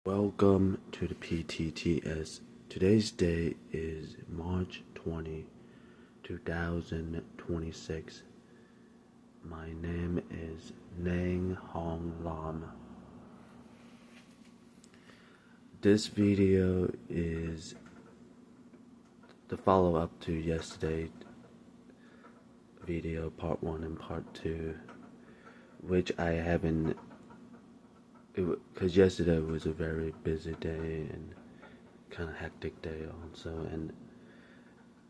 Welcome to the PTTS. Today's date is March 20, 2026. My name is Nang Hong Lam. This video is the follow-up to yesterday's video, part 1 and part 2, which I haven't, because yesterday was a very busy day and kind of hectic day also, and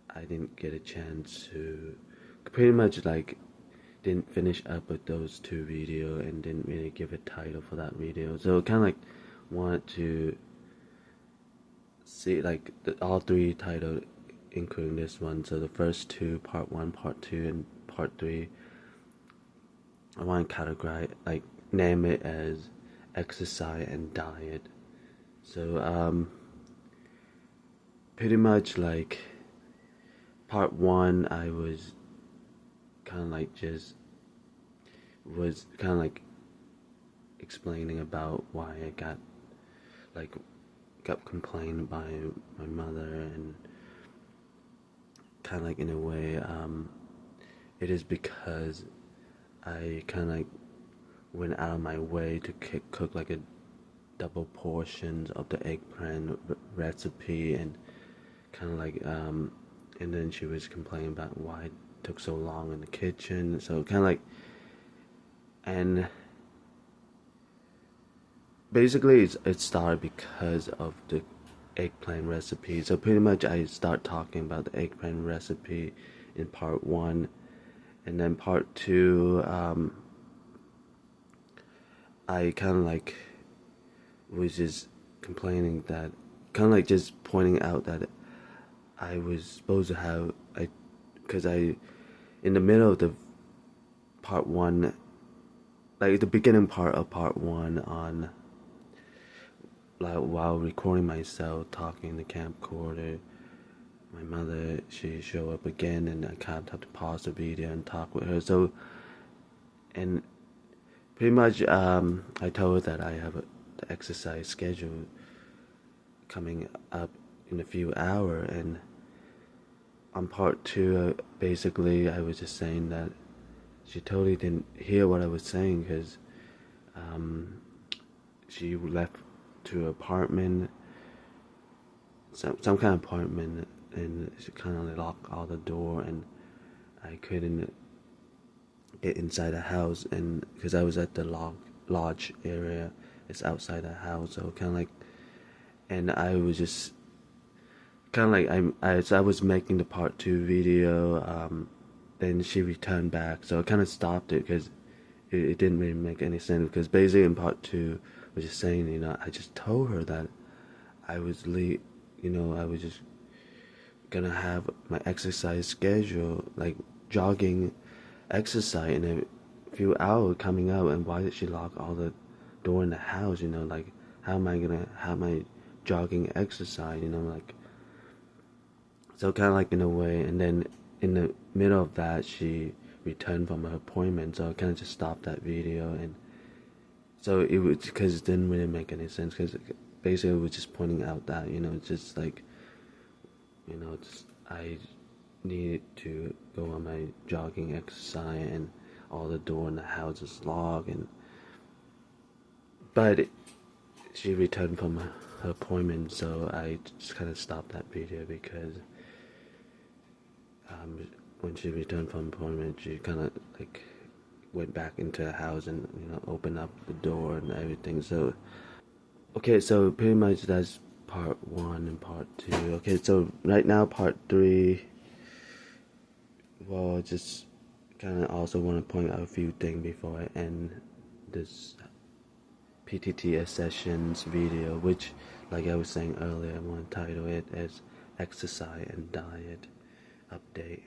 I didn't get a chance to pretty much didn't finish up with those two videos and didn't really give a title for that video, so kind of wanted to see all three titles including this one. So the first two, part 1, part 2, and part 3, I want to categorize, name it as exercise and diet. So pretty much part 1, I was kind of explaining about why I got complained by my mother, and kind of in a way it is because I kind of went out of my way to cook a double portions of the eggplant recipe, and kind of and then she was complaining about why it took so long in the kitchen. So kind of and basically it started because of the eggplant recipe. So pretty much I start talking about the eggplant recipe in part 1, and then part 2 I kind of was just complaining that, kind of just pointing out that I was supposed to have, because in the middle of the part 1, the beginning part of part 1, on while recording myself talking in the camcorder, my mother, she showed up again, and I kind of have to pause the video and talk with her. So, and pretty much I told her that I have the exercise schedule coming up in a few hours, and on part 2 basically I was just saying that she totally didn't hear what I was saying, because she left to an apartment, some kind of apartment, and she kind of locked all the door, and I couldn't get inside the house, and because I was at the lodge area, it's outside the house, so kind of and I was just kind of as I was making the part 2 video, then she returned back, so I kind of stopped it because it didn't really make any sense, because basically in part 2 I was just saying, I just told her that I was I was just gonna have my exercise schedule, jogging exercise in a few hours coming up, and why did she lock all the door in the house, how am I gonna have my jogging exercise, so kind of in a way. And then in the middle of that, she returned from her appointment, so I kind of just stopped that video, and so it was because it didn't really make any sense, because basically it was just pointing out that, just I needed to go on my jogging exercise, and all the door in the house is locked, but she returned from her appointment, so I just kind of stopped that video, because when she returned from appointment, she kind of went back into the house and opened up the door and everything. So okay, so pretty much that's part 1 and part 2. Okay, so right now part 3, well, just kind of also want to point out a few things before I end this PTTS sessions video, which, like I was saying earlier, I want to title it as exercise and diet update.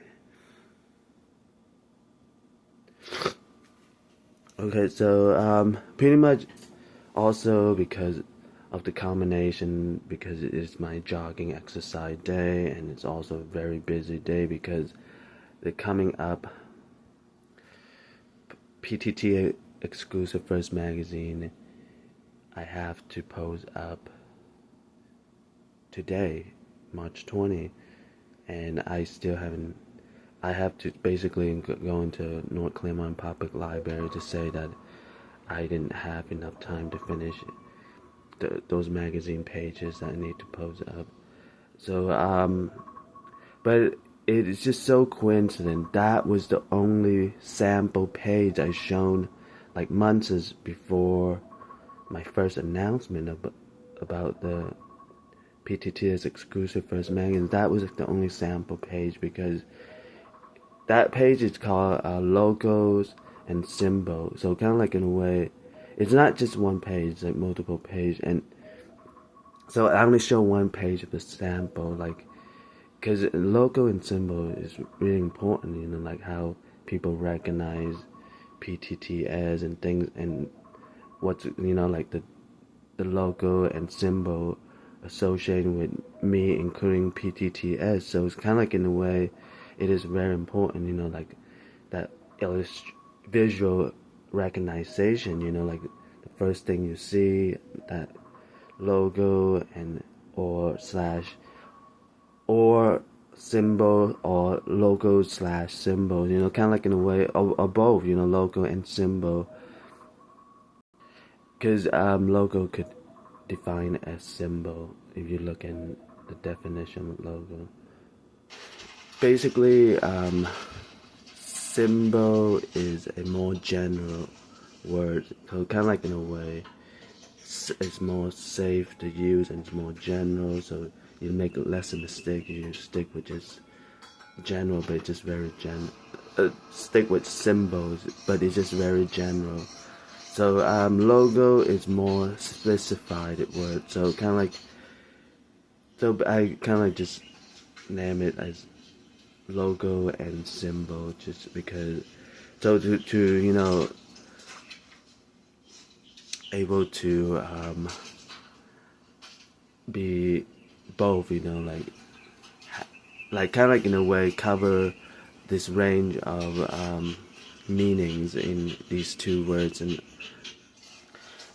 Okay, so pretty much also because of the combination, because it is my jogging exercise day, and it's also a very busy day because the coming up PTT exclusive first magazine I have to post up today, March 20, and I still haven't. I have to basically go into North Claremont Public Library to say that I didn't have enough time to finish those magazine pages that I need to post up. So, but it's just so coincident. That was the only sample page I shown like months before my first announcement about the PTT's exclusive first magazine. That was the only sample page because that page is called logos and symbols. So kind of like in a way, it's not just one page, it's like multiple pages. And so I only show one page of the sample, like, because logo and symbol is really important, like how people recognize PTTS and things, and what's, like the logo and symbol associated with me, including PTTS. So it's kind of like in a way, it is very important, like that visual recognition, like the first thing you see, that logo and or slash or symbol or logo slash symbol, kind of like in a way, or both, logo and symbol. Because logo could define as symbol if you look in the definition of logo. Basically, symbol is a more general word, so kind of like in a way, it's more safe to use and it's more general, so you make less of a mistake. You stick with just general, but it's just very stick with symbols, but it's just very general. So logo is more specified word. So kind of like, so I kind of like just name it as logo and symbol, just because. So to able to be both, like kind of like in a way cover this range of meanings in these two words. And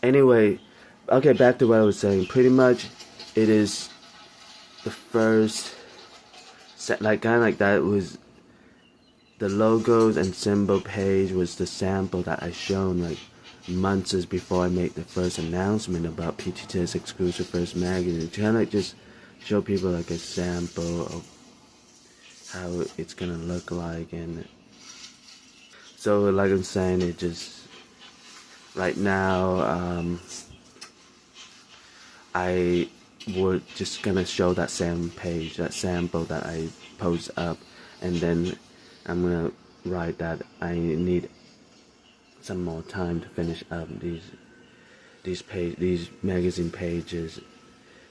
anyway, okay, back to what I was saying. Pretty much, it is the first, like kind of like that was the logos and symbol page was the sample that I shown like months before I made the first announcement about PTT's exclusive first magazine. To kind of like just show people like a sample of how it's gonna look like. And so like I'm saying, it just right now I would just gonna show that same page, that sample that I post up, and then I'm gonna write that I need some more time to finish up these magazine pages.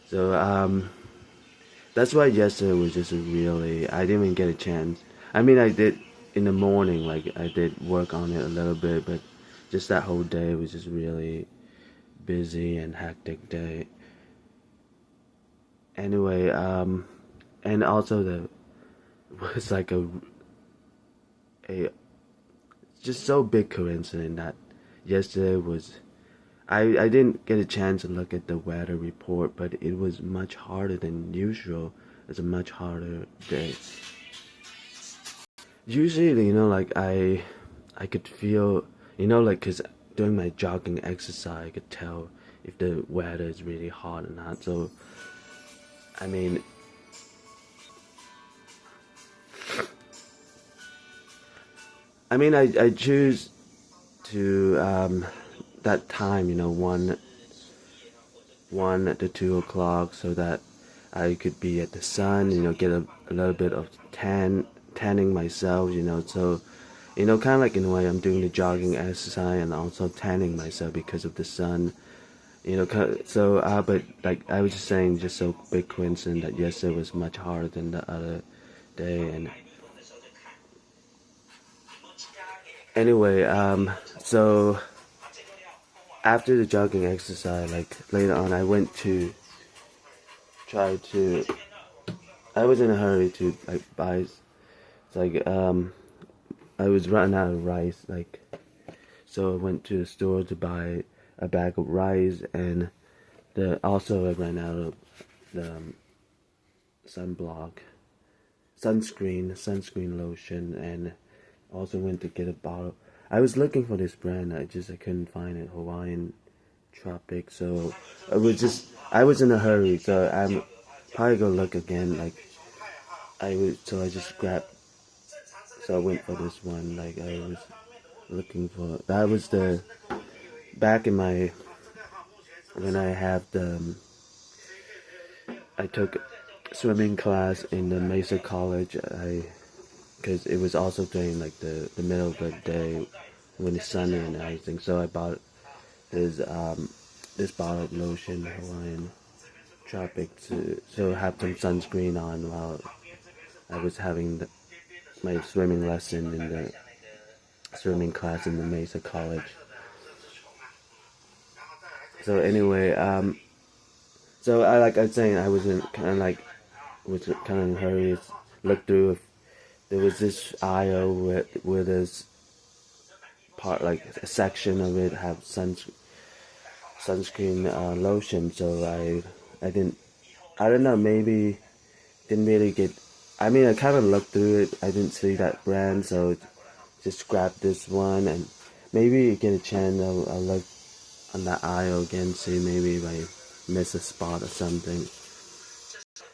So that's why yesterday was just really, I didn't even get a chance. I mean, I did in the morning, like I did work on it a little bit, but just that whole day was just really busy and hectic day. Anyway, and also the was like a just so big coincidence that yesterday was, I didn't get a chance to look at the weather report, but it was much harder than usual. It's a much harder day. Usually, like I could feel, like, cause during my jogging exercise, I could tell if the weather is really hot or not. So, I mean, I choose to that time, 1 to 2 o'clock, so that I could be at the sun, get a little bit of tanning myself, so, kind of like in a way I'm doing the jogging exercise and also tanning myself because of the sun, so, but like I was just saying, just so big coincidence that yesterday was much harder than the other day. And anyway, so after the jogging exercise, like later on, I went to try to. I was in a hurry to like buy. It's like I was running out of rice, like, so I went to the store to buy a bag of rice, and also I ran out of the sunscreen lotion, and also went to get a bottle. I was looking for this brand, I couldn't find it, Hawaiian Tropic. So I was in a hurry, so I'm probably gonna look again. So I went for this one. Like I was looking for, that was the back in my when I have I took swimming class in the Mesa College. Because it was also during like the middle of the day when it's sunny and everything. So I bought this bottle of lotion, Hawaiian Tropic, to have some sunscreen on while I was having my swimming lesson in the swimming class in the Mesa College. So anyway, so I was saying, I was in kind of in a hurry. Looked through. There was this aisle where there's part, like a section of it have sunscreen lotion. So I don't know, maybe didn't really get. I mean, I kind of looked through it. I didn't see that brand, so just grabbed this one, and maybe get a chance. I'll look on that aisle again, see maybe if I miss a spot or something.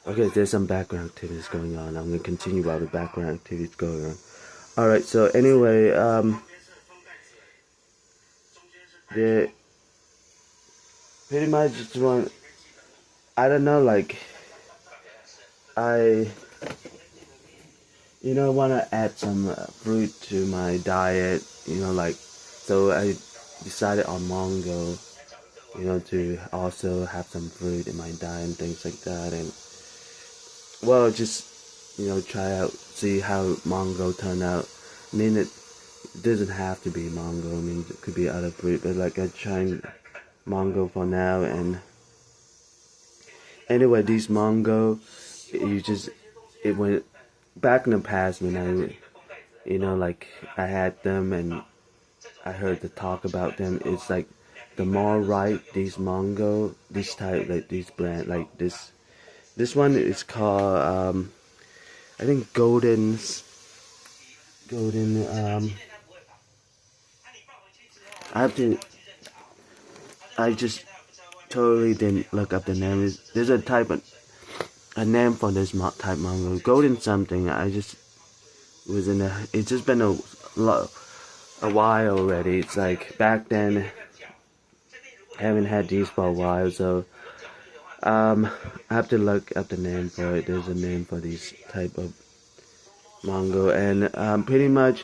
Okay, there's some background activities going on. I'm gonna continue while the background activities going on. All right. So anyway, the pretty much just want. I don't know, like I want to add some fruit to my diet. So I decided on mango. To also have some fruit in my diet and things like that, and well, just try out, see how mango turn out. I mean, it doesn't have to be mango. I mean, it could be other fruit, but like I tried mango for now. And anyway, these mango, it went back in the past when like I had them and I heard the talk about them. It's like the more ripe these mango, this type, like this brand, like this one is called I think golden. I have to. I just totally didn't look up the name. There's a name for this type mango, golden something. I just was in a. It's just been a while already. It's like back then. I haven't had these for a while, so I have to look up the name for it. There's a name for these type of mango, and pretty much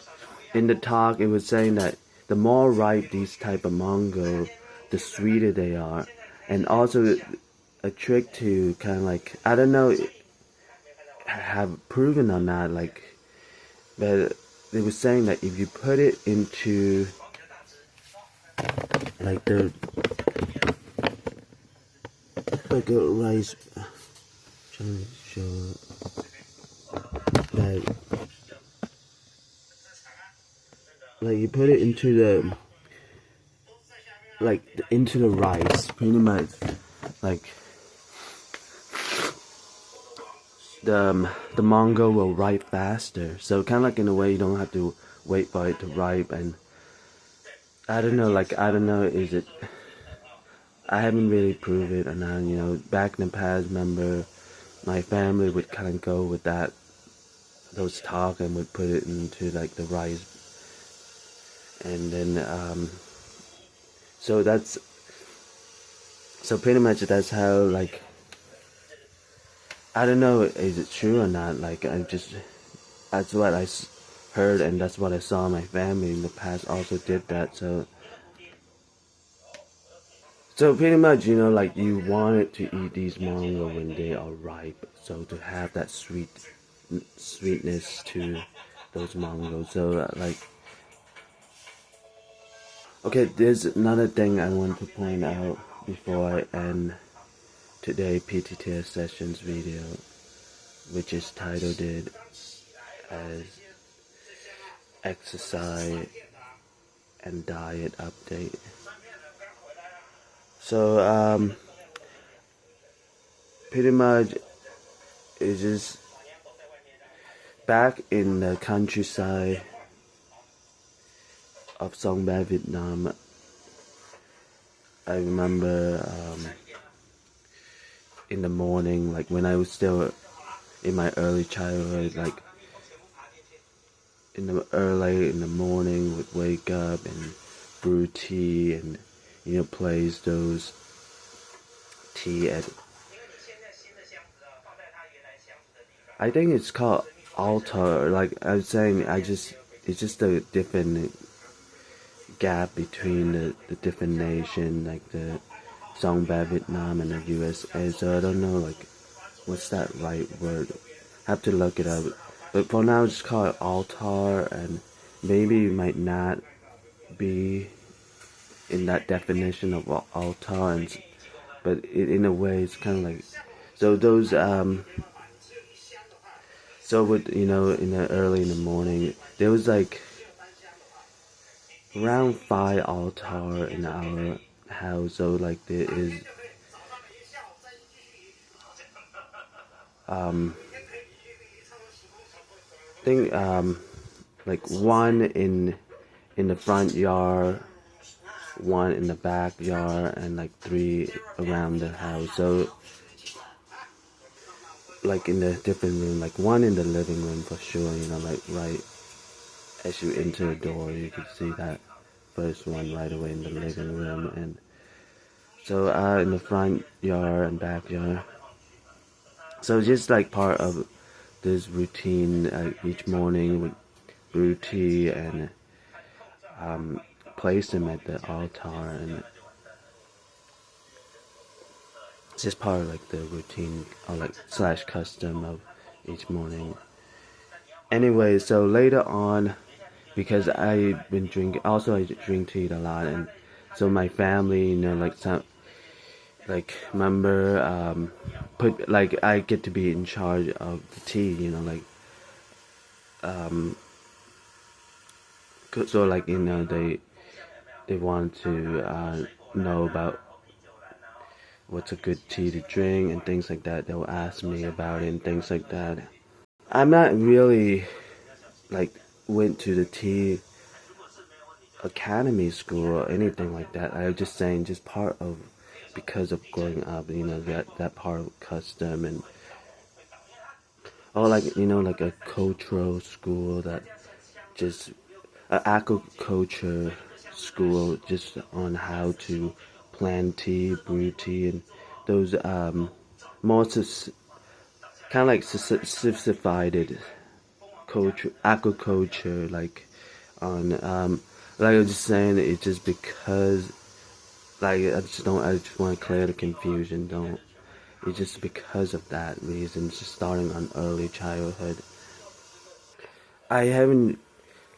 in the talk it was saying that the more ripe these type of mango, the sweeter they are. And also a trick to kind of like, I don't know, have proven or not, like, but they were saying that if you put it into like like a rice, trying to show that, like you put it into the rice, pretty much, like the mango will ripe faster. So kind of like in a way you don't have to wait for it to ripe. And I don't know, is it, I haven't really proved it or not. Back in the past, remember my family would kind of go with those talk, and would put it into like the rice, and then so pretty much that's how, like, I don't know, is it true or not? Like, that's what I heard, and that's what I saw my family in the past also did that. So pretty much, like you wanted to eat these mango when they are ripe, so to have that sweetness to those mangoes. So like, okay, there's another thing I want to point out before I end today PTTS sessions video, which is titled it as exercise and diet update. So pretty much it's just back in the countryside of Song Ba, Vietnam. I remember in the morning, like when I was still in my early childhood, like early in the morning, would wake up and brew tea and place those tea at. I think it's called altar. Like I was saying, it's just a different gap between the different nation, like the Songba, Vietnam, and the USA. So I don't know, like, what's that right word? Have to look it up. But for now, just call it altar, and maybe it might not be in that definition of altar, but in a way, it's kind of like so those so with in the early in the morning, there was like around 5 altar in our house. So like there is I think like one in the front yard, one in the backyard, and like 3 around the house. So like in the different room, like one in the living room for sure, like right as you enter the door, you can see that first one right away in the living room. And so in the front yard and backyard. So just like part of this routine, each morning with brew tea and place them at the altar, and it's just part of like the routine or like slash custom of each morning. Anyway, so later on, because I've been drinking, also I drink tea a lot, and so my family, like some, like remember, put like I get to be in charge of the tea, like so like they want to know about what's a good tea to drink and things like that. They'll ask me about it and things like that. I'm not really like went to the tea academy school or anything like that. I was just saying, just part of because of growing up, that part of custom and or like like a cultural school that just aquaculture school just on how to plant tea, brew tea, and those more kind of like specified culture, aquaculture, like on like I was just saying, it's just because like I just want to clear the confusion. Don't It's just because of that reason, just starting on early childhood. I haven't,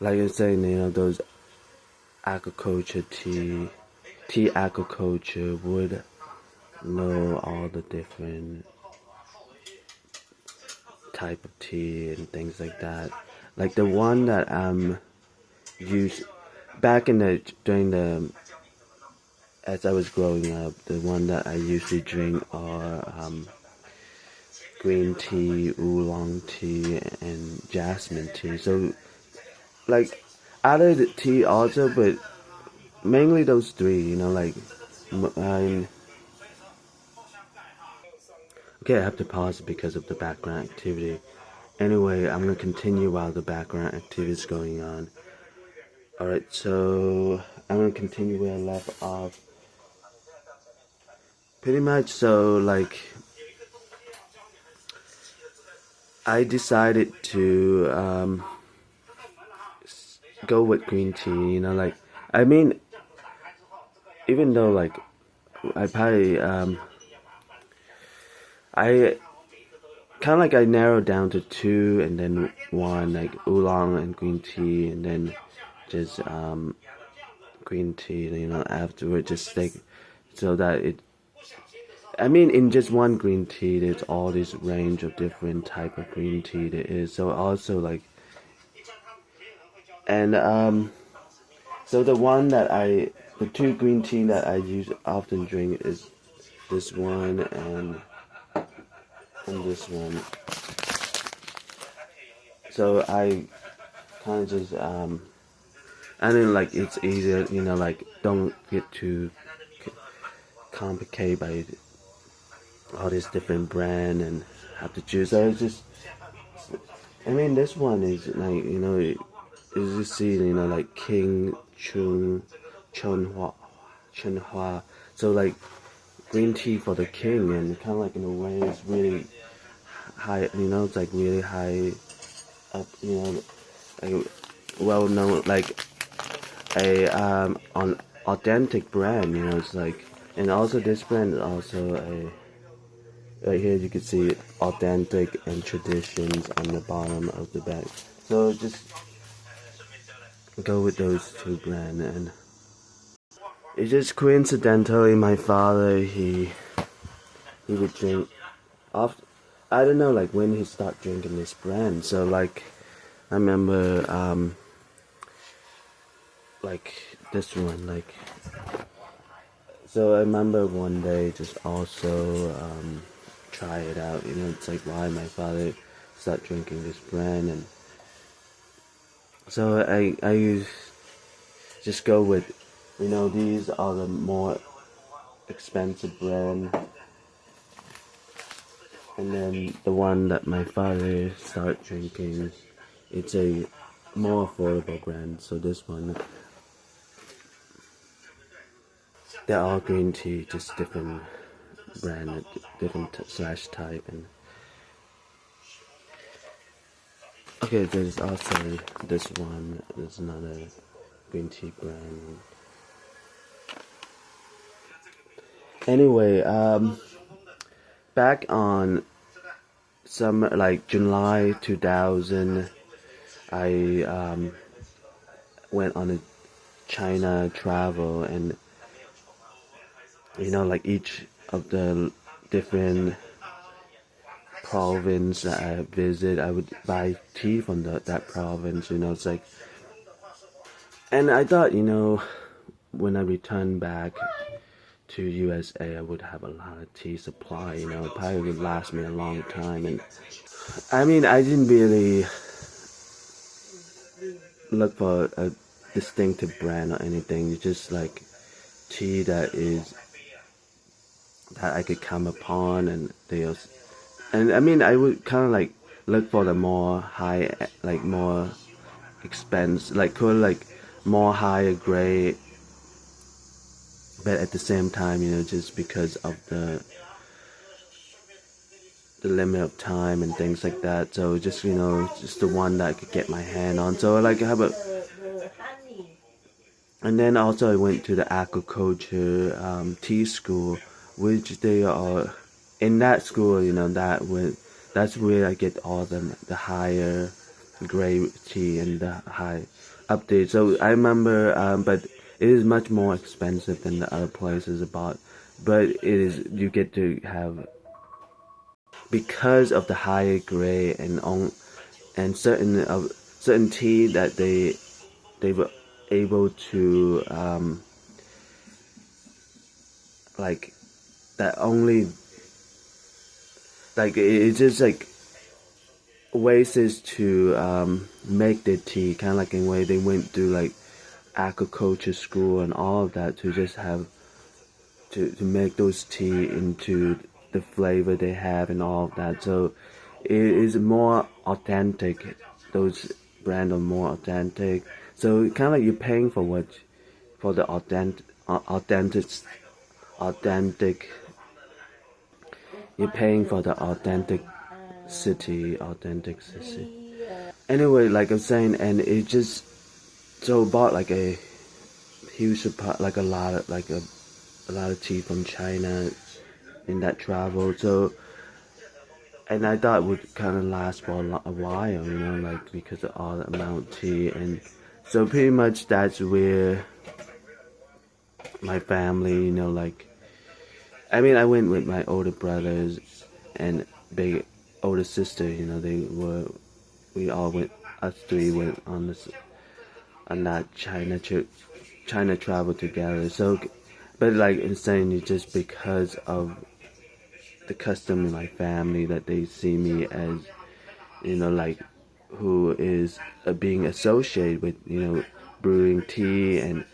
like I was saying, those aquaculture tea aquaculture would know all the different type of tea and things like that. Like the one that used back in the during the as I was growing up, the one that I usually drink are green tea, oolong tea, and jasmine tea. So like other tea also, but mainly those three. Like I'm okay. I have to pause because of the background activity. Anyway, I'm gonna continue while the background activity is going on. Alright, so I'm gonna continue where I left off. Pretty much, so like I decided to go with green tea. Like I mean, even though like I probably I kind of like I narrowed down to 2 and then 1, like oolong and green tea, and then just green tea, afterward, just like so that it I mean, in just one green tea, there's all this range of different type of green tea there is. So also like, and So the two green tea that I often drink is this one and this one. So I kind of just I mean, like, it's easier, like, don't get too complicated by all these different brand and have to choose. So it's just, I mean, this one is like, is you see, like King Chun Hua. So like green tea for the king, and kind of like in a way it's really high, it's like really high up, like well known, like a on authentic brand, it's like, and also this brand is also right here you can see authentic and traditions on the bottom of the bag. So just go with those two brands. And it's just coincidentally my father, he would drink off, I don't know, like when he started drinking this brand. So like I remember like this one, like, so I remember one day just also try it out, it's like why my father started drinking this brand. And so I just go with, these are the more expensive brand, and then the one that my father started drinking, it's a more affordable brand. So this one, they're all green tea, just different brand, different slash type. And okay, there's also this one, there's another green tea brand. Anyway, back on summer, like July 2000, I went on a China travel, and like each of the different province that I visit, I would buy tea from that province. It's like, and I thought, when I returned back to USA, I would have a lot of tea supply. It probably would last me a long time. And I mean, I didn't really look for a distinctive brand or anything. It's just like tea that I could come upon, and and I mean, I would kind of like look for the more high, like more expense, like like more higher grade, but at the same time, just because of the limit of time and things like that. So just, just the one that I could get my hand on. So like I have and then also I went to the agriculture tea school, which they are in that school. That's where I get all the higher grade tea and the high update. So I remember, but it is much more expensive than the other places about. But you get to have, because of the higher grade and certain tea that they were able to like, that only, like, it's just like ways is to make the tea, kind of like in a way they went through like agriculture school and all of that to just have to make those tea into the flavor they have and all of that. So it is more authentic. Those brands are more authentic. So kind of like you're paying for the authentic. You're paying for the authenticity. Anyway, like I'm saying, and it just so bought like a huge supply, like a lot of tea from China in that travel. So, and I thought it would kind of last for a while, like because of all the amount of tea. And so pretty much that's where my family, like, I mean, I went with my older brothers and big older sister. We all went, us three went on on that China travel together. So, but like insanely, just because of the custom in my family that they see me as, like who is being associated with, brewing tea and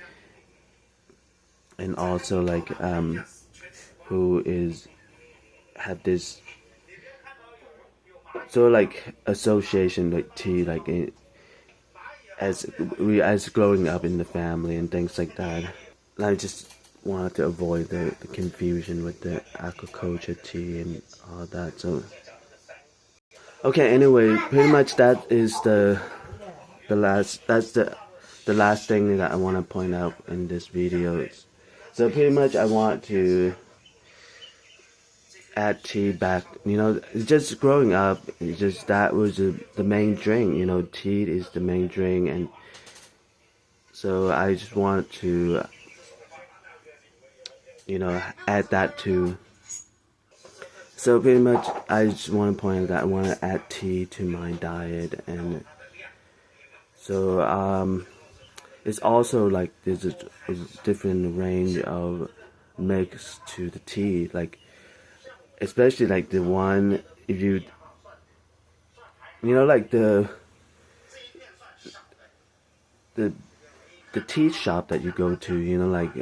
also like who is have this sort of like association with tea, like as growing up in the family and things like that. I just wanted to avoid the confusion with the aquaculture tea and all that. So okay, anyway, pretty much that is the last that's the last thing that I want to point out in this video. So pretty much I want to add tea back. Just growing up, just that was the main drink. Tea is the main drink, and so I just want to add that too. So pretty much I just want to point out that I want to add tea to my diet, and so it's also like there's a different range of mix to the tea, like especially like the one if like the the tea shop that you go to, like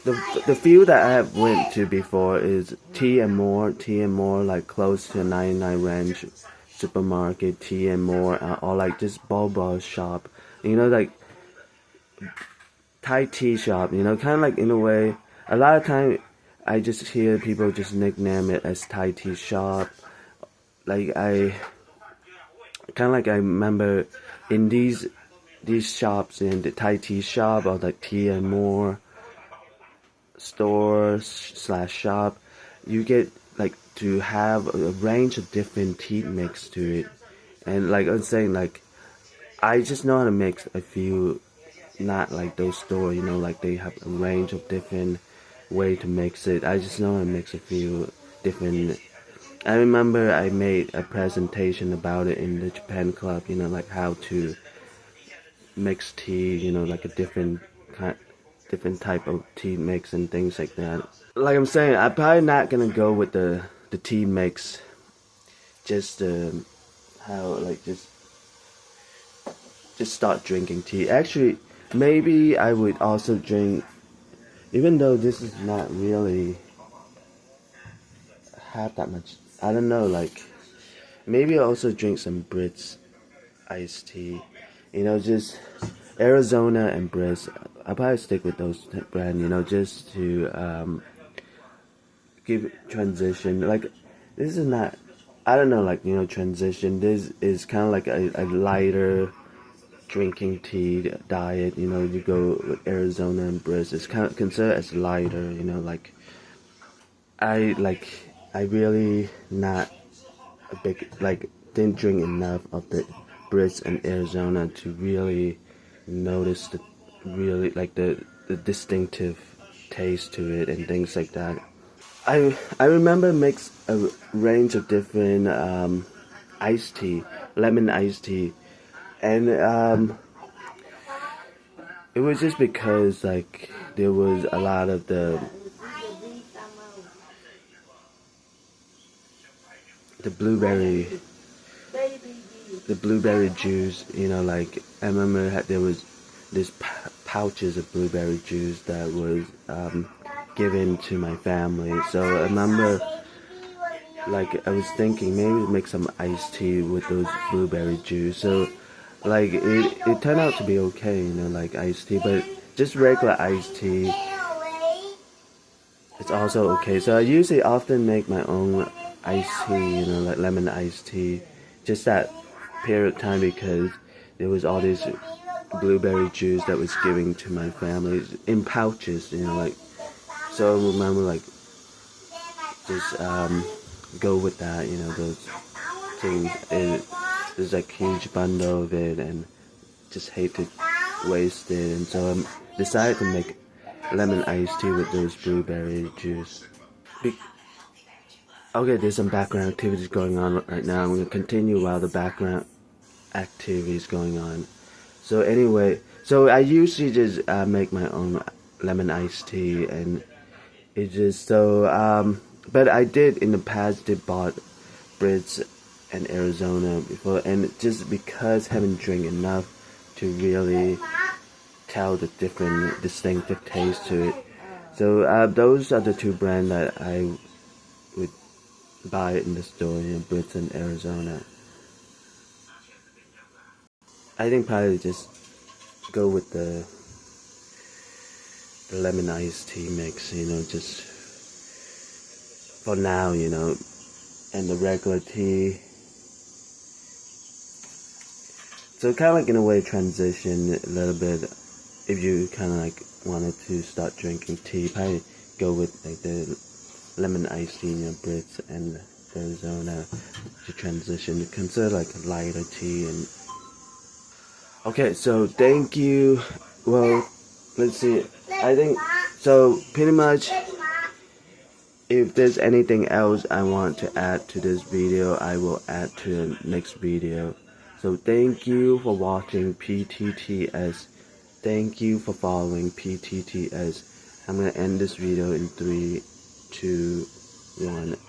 the few that I have went to before is Tea and More, like close to 99 range supermarket, Tea and More, or like just boba shop, like Thai tea shop, kind of like in a way. A lot of time I just hear people just nickname it as Thai tea shop. Like I remember in these shops, in the Thai tea shop or like Tea and More store / shop, you get like to have a range of different tea mix to it. And like I'm saying, like I just know how to mix a few, not like those stores, like they have a range of different way to mix it. I just know how to mix a few different. I remember I made a presentation about it in the Japan club, like how to mix tea, like a different type of tea mix and things like that. Like I'm saying, I'm probably not gonna go with the tea mix, just how like just start drinking tea. Actually, maybe I would also drink, even though this is not really have that much. I don't know, like maybe I also drink some Brits iced tea. Just Arizona and Brits. I'll probably stick with those brand. Just to give transition. Like this is not. I don't know, like transition. This is kind of like a lighter drinking tea diet. You go with Arizona and Brits. It's kind of considered as lighter. Like I really not a big, like didn't drink enough of the Brits and Arizona to really notice the really like the distinctive taste to it and things like that. I remember mix a range of different iced tea, lemon iced tea, and it was just because like there was a lot of the blueberry juice, like I remember there was this pouches of blueberry juice that was given to my family. So I remember, like I was thinking maybe make some iced tea with those blueberry juice. So like it turned out to be okay, like iced tea, but just regular iced tea, it's also okay. So I usually often make my own iced tea, like lemon iced tea, just that period of time because there was all this blueberry juice that was given to my family in pouches, like so I remember like just go with that, those things. There's like huge bundle of it and just hate to waste it, and so I decided to make lemon iced tea with those blueberry juice. Okay, there's some background activities going on right now. I'm going to continue while the background activities going on. So anyway, so I usually just make my own lemon iced tea, and it just so but I did in the past did bought Brits and Arizona before, and just because I haven't drank enough to really tell the different distinctive taste to it. So those are the two brands that I would buy in the store, Brits and Arizona. I think probably just go with the lemon iced tea mix, just for now, and the regular tea. So kind of like in a way transition a little bit. If you kind of like wanted to start drinking tea, probably go with like the lemon iced tea, Brits and Arizona to transition. Consider like a lighter tea. And okay, so thank you. Well, let's see. I think so. Pretty much. If there's anything else I want to add to this video, I will add to the next video. So thank you for watching PTTS. Thank you for following PTTS. I'm going to end this video in 3, 2, 1.